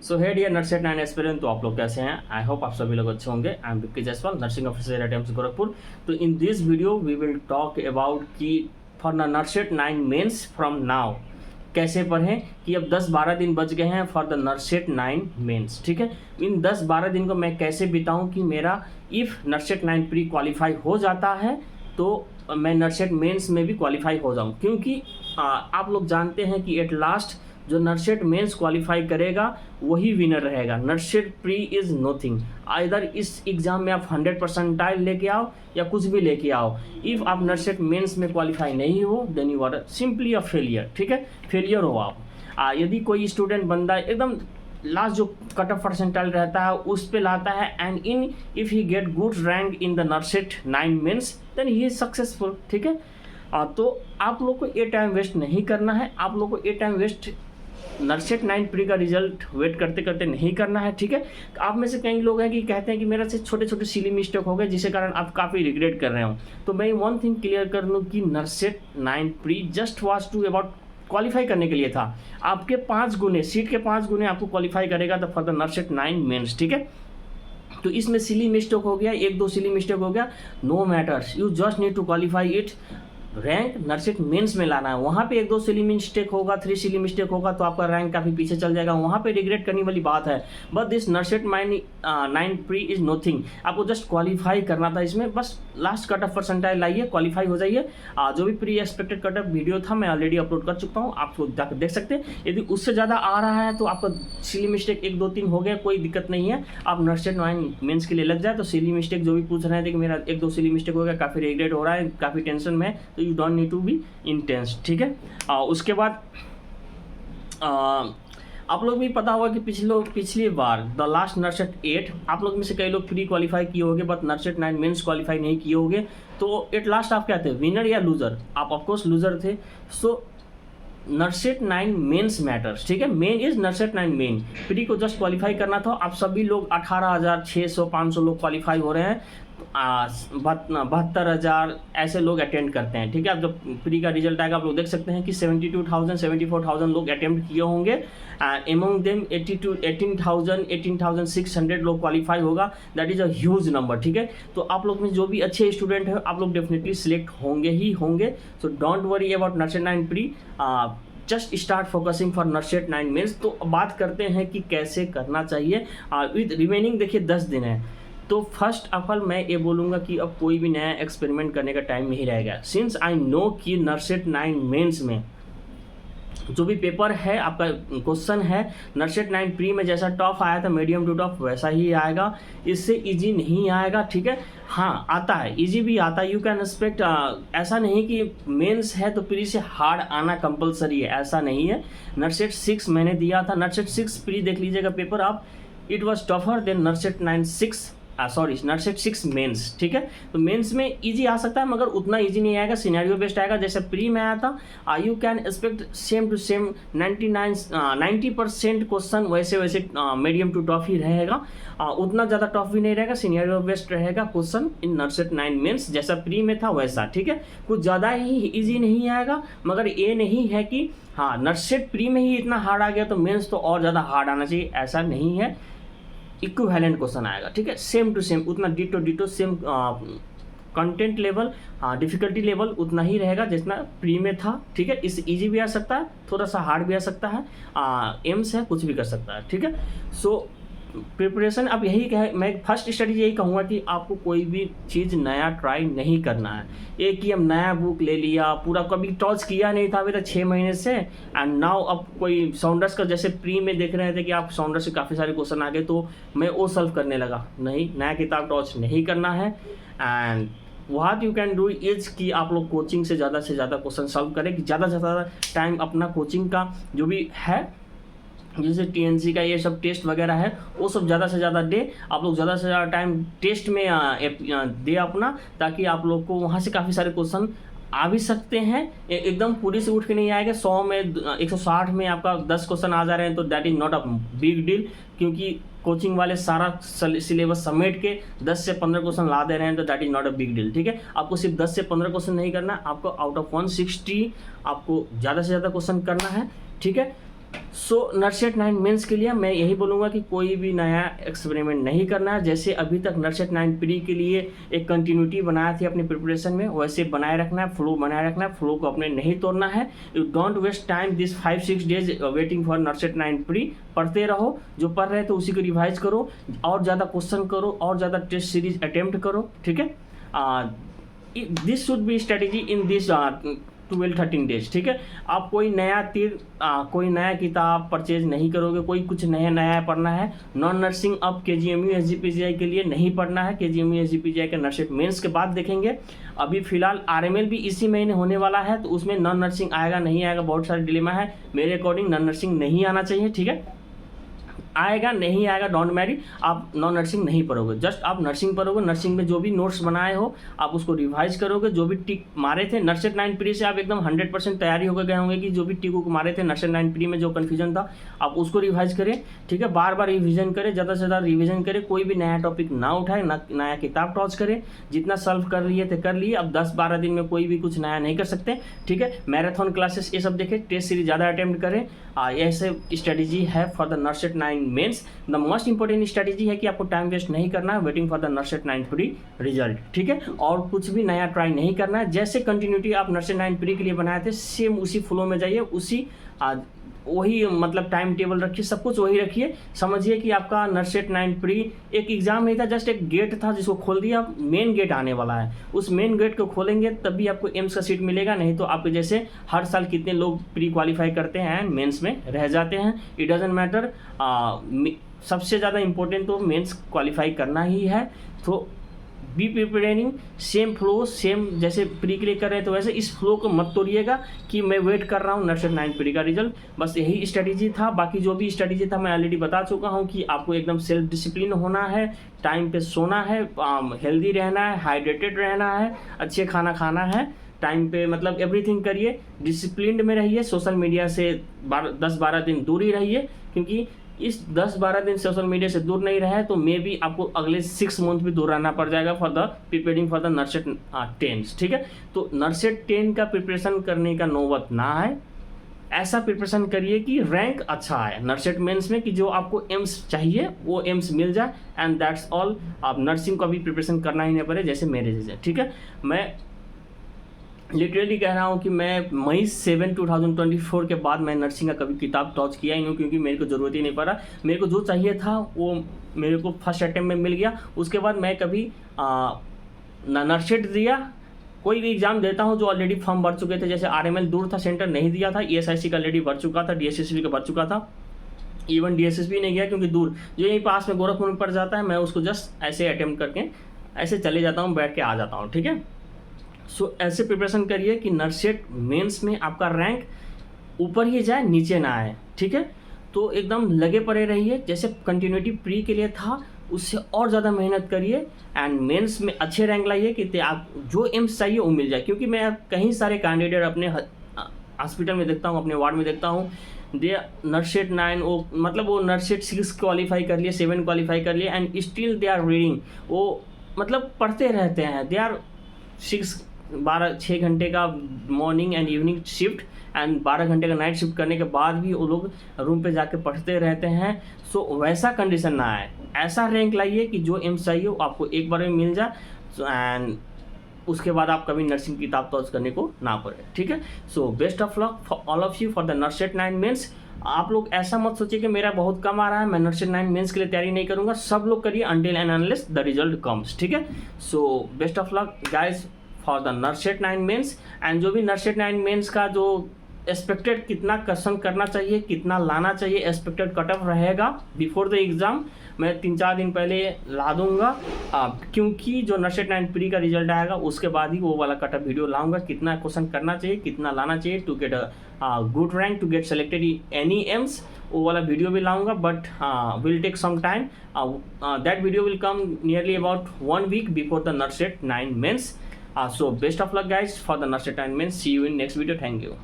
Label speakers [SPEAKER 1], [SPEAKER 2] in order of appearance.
[SPEAKER 1] सो हे dear nursing 9 aspirant, तो आप लोग कैसे हैं? आई होप आप सभी लोग अच्छे होंगे। I am Vicky Jaiswal, nursing officer at AIIMS Gorakhpur. तो in this video we will talk about कि for the NORCET 9 mains from now कैसे पढ़ें, कि अब 10-12 दिन बच गए हैं फॉर द नर्सेट 9 मेंस। ठीक है, इन 10-12 दिन को मैं कैसे बिताऊं कि मेरा इफ़ नर्सेट 9 प्री क्वालिफाई हो जाता है तो मैं नर्सेट मेंस में भी क्वालिफाई हो जाऊं, क्योंकि आप लोग जानते हैं कि एट लास्ट जो नर्सेट मेंस क्वालिफाई करेगा वही विनर रहेगा। नर्सेट प्री इज़ नथिंग। इधर इस एग्ज़ाम में आप 100% लेके आओ या कुछ भी लेके आओ, इफ़ आप नर्सेट मेंस में क्वालिफाई नहीं हो then you are simply a failure. ठीक है, फेलियर हो आप। यदि कोई स्टूडेंट बंदा एकदम लास्ट जो कट ऑफ परसेंटाइल रहता है उस पे लाता है and in if he get good rank in the NORCET 9 mains then he is successful. ठीक है, तो आप लोग को ये टाइम वेस्ट नहीं करना है। आप लोग को ये टाइम वेस्ट नर्सेट 9 प्री का रिजल्ट वेट करते करते नहीं करना है। ठीक है, आप में से कई लोग हैं कि कहते हैं कि मेरा से छोटे छोटे सिली मिस्टेक हो गए जिसके कारण आप काफ़ी रिग्रेट कर रहे हो। तो मैं वन थिंग क्लियर कर लूँ कि NORCET 9 pre just was to about qualify करने के लिए था। आपके 5 गुने, सीट के 5 गुने आपको क्वालिफाई करेगा तो फॉर द नर्सेट 9 मेंस। ठीक है, तो इसमें सिली मिस्टेक हो गया, 1-2 सिली मिस्टेक हो गया, no matters, you just need to qualify it. Rank NORCET mains में लाना है। वहाँ पे 1-2 सिली मिस्टेक होगा, 3 सिली मिस्टेक होगा तो आपका रैंक काफ़ी पीछे चल जाएगा, वहाँ पे रिग्रेट करने वाली बात है। But this NORCET 9 pre is nothing. आपको जस्ट क्वालिफाई करना था इसमें, बस लास्ट कट ऑफ परसेंटाइल लाइए, क्वालिफाई हो जाइए। जो भी pre expected cut off video था मैं ऑलरेडी अपलोड कर चुका हूँ, आप जाकर देख सकते हैं। यदि उससे ज़्यादा आ रहा है तो आपका सिली मिस्टेक 1-2-3 हो गया, कोई दिक्कत नहीं है। आप नर्सेट 9 मेंस के लिए लग जाए तो सिली मिस्टेक जो भी पूछ रहे थे कि मेरा 1-2 सिली मिस्टेक हो गया, काफ़ी रिग्रेट हो रहा है, काफ़ी टेंशन में, तो you don't need to be intense. ठीक है, उसके बाद आप लोग भी पता होगा कि पिछली बार द लास्ट नर्सेट 8 आप लोग में से कई लोग प्री क्वालिफाई किए होंगे बट नर्सेट 9 मेंस क्वालिफाई नहीं किए होंगे। तो एट लास्ट आप क्या थे, विनर या लूजर? आप ऑफकोर्स लूजर थे। सो नर्सेट 9 मेंस मैटर्स। ठीक है, मेन इज नर्सेट 9 मेन। प्री को जस्ट क्वालिफाई करना था। आप सभी लोग 18,600-500 लोग क्वालिफाई हो रहे हैं, 72,000 ऐसे लोग अटेंड करते हैं। ठीक है, अब जब प्री का रिजल्ट आएगा आप लोग देख सकते हैं कि 72,000-74,000 लोग अटेम्प्ट किए होंगे एंड एमंग देम 18,600 लोग क्वालिफाई होगा। That is a huge number. ठीक है, तो आप लोग में जो भी अच्छे स्टूडेंट हैं आप लोग डेफिनेटली सिलेक्ट होंगे ही होंगे। So don't worry about NORCET 9 pre, just start focusing for NORCET 9 mains. तो बात करते हैं कि कैसे करना चाहिए विद रिमेनिंग। देखिए 10 दिन है, तो फर्स्ट ऑफ ऑल मैं ये बोलूँगा कि अब कोई भी नया एक्सपेरिमेंट करने का टाइम नहीं रहेगा। सिंस आई नो कि नर्सेट 9 मेंस में जो भी पेपर है, आपका क्वेश्चन है नर्सेट 9 प्री में जैसा टफ आया था, मीडियम टू टफ, वैसा ही आएगा, इससे इजी नहीं आएगा। ठीक है, हाँ आता है, इजी भी आता है, यू कैन एक्सपेक्ट। ऐसा नहीं कि मेंस है तो प्री से हार्ड आना कंपलसरी है, ऐसा नहीं है। नर्सेट 6 मैंने दिया था, नर्सेट 6 प्री देख लीजिएगा पेपर आप, it was tougher than NORCET 6 mains. ठीक है, तो मेंस में इजी आ सकता है मगर उतना इजी नहीं आएगा, सिनेरियो बेस्ड आएगा जैसे प्री में आया था। You can expect same to same 90% question वैसे मीडियम टू टफ ही रहेगा, उतना ज़्यादा टफ भी नहीं रहेगा, सिनेरियो बेस्ड रहेगा क्वेश्चन इन नर्सेट 9 मेंस, जैसा प्री में था वैसा। ठीक है, कुछ ज़्यादा ही ईजी नहीं आएगा, मगर ये नहीं है कि हाँ नर्सेट प्री में ही इतना हार्ड आ गया तो मेंस तो और ज़्यादा हार्ड आना चाहिए, ऐसा नहीं है। इक्विवेलेंट क्वेश्चन आएगा। ठीक है, सेम टू सेम, उतना ditto same content level, difficulty level उतना ही रहेगा जितना प्री में था। ठीक है, इस इजी भी आ सकता है, थोड़ा सा हार्ड भी आ सकता है, एम्स है, कुछ भी कर सकता है। ठीक है, सो प्रिपरेशन अब यही है, मैं फर्स्ट स्टडी यही कहूँगा कि आपको कोई भी चीज़ नया ट्राई नहीं करना है। एक ही हम नया बुक ले लिया, पूरा कभी टॉच किया नहीं था अभी तक 6 महीने से, एंड नाउ अब कोई साउंडर्स का जैसे प्री में देख रहे थे कि आप साउंडर्स से काफ़ी सारे क्वेश्चन आ गए तो मैं वो सॉल्व करने लगा। नहीं, नया किताब टॉच नहीं करना है। And what you can do is कि आप लोग कोचिंग से ज़्यादा क्वेश्चन सॉल्व करें, कि ज़्यादा से ज़्यादा टाइम अपना कोचिंग का जो भी है, जैसे टीएनसी का ये सब टेस्ट वगैरह है वो सब ज़्यादा से ज़्यादा दे। आप लोग ज़्यादा से ज़्यादा टाइम टेस्ट में दे अपना, ताकि आप लोग को वहाँ से काफ़ी सारे क्वेश्चन आ भी सकते हैं। एकदम पूरी से उठ के नहीं आएगा, 100 में 160 में आपका 10 क्वेश्चन आ जा रहे हैं तो that is not a big deal, क्योंकि कोचिंग वाले सारा सिलेबस समेट के 10 से 15 क्वेश्चन ला दे रहे हैं तो that is not a big deal. ठीक है, आपको सिर्फ 10 से 15 क्वेश्चन नहीं करना, आपको आउट ऑफ 160 आपको ज़्यादा से ज़्यादा क्वेश्चन करना है। ठीक है, सो नरसेट 9 मेंस के लिए मैं यही बोलूँगा कि कोई भी नया एक्सपेरिमेंट नहीं करना है। जैसे अभी तक नरसेट 9 प्री के लिए एक कंटिन्यूटी बनाया थी अपनी प्रिपरेशन में, वैसे बनाए रखना है, फ्लो बनाए रखना है, फ्लो को अपने नहीं तोड़ना है। You don't waste time this 5-6 days waiting for NORCET 9 pre. पढ़ते रहो, जो पढ़ रहे थे उसी को रिवाइज करो, और ज़्यादा क्वेश्चन करो, और ज़्यादा टेस्ट सीरीज अटेम्प्ट करो, ठीक है। This should be strategy in this 12-13 days, ठीक है। आप कोई नया कोई नया किताब परचेज नहीं करोगे, कोई कुछ नया पढ़ना है। नॉन नर्सिंग अब KGMU SGPGI के लिए नहीं पढ़ना है। KGMU SGPGI के नर्सिंग मेंस के बाद देखेंगे। अभी फिलहाल RML भी इसी महीने होने वाला है, तो उसमें नॉन नर्सिंग आएगा नहीं आएगा बहुत सारे डिलेमा है। मेरे अकॉर्डिंग नॉन नर्सिंग नहीं आना चाहिए, ठीक है। आएगा नहीं आएगा डोंट मैरी, आप नॉन नर्सिंग नहीं पढ़ोगे, जस्ट आप नर्सिंग पढ़ोगे। नर्सिंग में जो भी नोट्स बनाए हो आप उसको रिवाइज करोगे। जो भी टिक मारे थे नरसेट 9 प्री से आप एकदम 100% तैयारी होकर गए होंगे कि जो भी टिक मारे थे नरसेट 9 प्री में जो कन्फ्यूजन था आप उसको रिवाइज करें, ठीक है। बार बार रिविजन करें, ज़्यादा से ज़्यादा रिविजन करें, कोई भी नया टॉपिक ना उठाए, नया किताब टॉच करें। जितना सॉल्व कर लिए थे कर लिए, अब 10-12 दिन में कोई भी कुछ नया नहीं कर सकते, ठीक है। मैराथन क्लासेस ये सब देखें, टेस्ट सीरीज ज़्यादा अटेम्प्ट करें। ऐसे स्ट्रेटेजी है for the NORCET 9 mains. The most important strategy है कि आपको टाइम वेस्ट नहीं करना है waiting for the NORCET 9 pre result, ठीक है। और कुछ भी नया ट्राई नहीं करना है। जैसे कंटिन्यूटी आप नरसेट 9 प्री के लिए बनाए थे सेम उसी फ्लो में जाइए, उसी वही मतलब टाइम टेबल रखिए, सब कुछ वही रखिए। समझिए कि आपका नरसेट 9 प्री एक एग्जाम नहीं था, जस्ट एक गेट था जिसको खोल दिया, मेन गेट आने वाला है। उस मेन गेट को खोलेंगे तभी आपको एम्स का सीट मिलेगा, नहीं तो आपके जैसे हर साल कितने लोग प्री क्वालिफाई करते हैं मेंस में रह जाते हैं। इट डजंट मैटर, सबसे ज़्यादा इम्पोर्टेंट तो मेंस क्वालिफाई करना ही है। तो B preparing same flow, same जैसे प्री के लिए कर रहे हैं तो वैसे इस फ्लो को मत तोड़िएगा कि मैं वेट कर रहा हूँ नरसेट 9 प्री का रिजल्ट। बस यही स्ट्रेटेजी था। बाकी जो भी स्ट्रेटेजी था मैं ऑलरेडी बता चुका हूँ कि आपको एकदम सेल्फ डिसिप्लिन होना है, टाइम पे सोना है, हेल्दी रहना है, हाइड्रेटेड रहना है, अच्छे खाना खाना है, टाइम पे मतलब एवरीथिंग करिए, डिसिप्लिन में रहिए, सोशल मीडिया से 10-12 दिन दूर ही रहिए। क्योंकि इस 10-12 दिन सोशल मीडिया से दूर नहीं रहे तो मे भी आपको अगले 6 मंथ भी दूर रहना पड़ जाएगा for the preparing for the NORCET 10, ठीक है। तो नरसेट 10 का प्रिपरेशन करने का नौबत ना है, ऐसा प्रिपरेशन करिए कि रैंक अच्छा आए नरसेट मेंस में, कि जो आपको एम्स चाहिए वो एम्स मिल जाए, एंड दैट्स ऑल। आप नर्सिंग का भी प्रिपरेशन करना ही नहीं पड़े जैसे मेरे जैसे, ठीक है। मैं लिटरली कह रहा हूँ कि मैं मई 7, 2024 के बाद मैं नर्सिंग का कभी किताब टॉच किया ही नहीं, क्योंकि मेरे को ज़रूरत ही नहीं पड़ा। मेरे को जो चाहिए था वो मेरे को फर्स्ट अटेम्प्ट में मिल गया। उसके बाद मैं कभी ना नरसेट दिया, कोई भी एग्ज़ाम देता हूँ जो ऑलरेडी फॉर्म भर चुके थे। जैसे RML दूर था, सेंटर नहीं दिया था, ESIC का ऑलरेडी भर चुका था, DSSB का भर चुका था, इवन DSSB नहीं गया क्योंकि दूर जो यहीं पास में गोरखपुर में पड़ जाता है। मैं उसको जस्ट ऐसे अटेम्प्ट करके ऐसे चले जाता हूँ, बैठ के आ जाता हूँ, ठीक है। सो ऐसे प्रिपरेशन करिए कि नरसेट मेंस में आपका रैंक ऊपर ही जाए, नीचे ना आए, ठीक है। तो एकदम लगे पड़े रहिए, जैसे कंटिन्यूटी प्री के लिए था उससे और ज़्यादा मेहनत करिए, एंड मेंस में अच्छे रैंक लाइए कि आप जो एम्स चाहिए वो मिल जाए। क्योंकि मैं कहीं सारे कैंडिडेट अपने हॉस्पिटल में देखता हूँ, अपने वार्ड में देखता हूँ, दे नरसेट 9 वो मतलब वो नरसेट 6 क्वालिफाई कर लिए, 7 क्वालिफाई कर लिए, and still they are reading. वो मतलब पढ़ते रहते हैं, दे आर 6 घंटे का morning and evening shift and 12 घंटे का नाइट शिफ्ट करने के बाद भी वो लोग रूम पे जाके पढ़ते रहते हैं। सो वैसा कंडीशन ना आए, ऐसा रैंक लाइए कि जो एम्स चाहिए वो आपको एक बार में मिल जाए, एंड उसके बाद आप कभी नर्सिंग की किताब टॉच करने को ना पड़े, ठीक है। So best of luck for all of you for the NORCET 9 mains. आप लोग ऐसा मत सोचिए कि मेरा बहुत कम आ रहा है, मैं नरसेट 9 मेंस के लिए तैयारी नहीं करूँगा। सब लोग करिए until and unless the result comes, ठीक है। So best of luck guys for the NORCET 9 mains. And जो भी नरसेट 9 मेंस का जो एक्सपेक्टेड कितना क्वेश्चन करना चाहिए, कितना लाना चाहिए, एक्सपेक्टेड कट ऑफ रहेगा बिफोर द एग्ज़ाम, मैं 3-4 दिन पहले ला दूंगा। क्योंकि जो नरसेट 9 प्री का रिजल्ट आएगा उसके बाद ही वो वाला कट ऑफ वीडियो लाऊंगा, कितना क्वेश्चन करना चाहिए, कितना लाना चाहिए to get a good rank, to get selected in any AIIMS, वो वाला वीडियो भी लाऊंगा। But will take some time, that video will come nearly about 1 week before the NORCET 9 mains. So best of luck guys for the nurseट 9 mains. See you in next video. Thank you.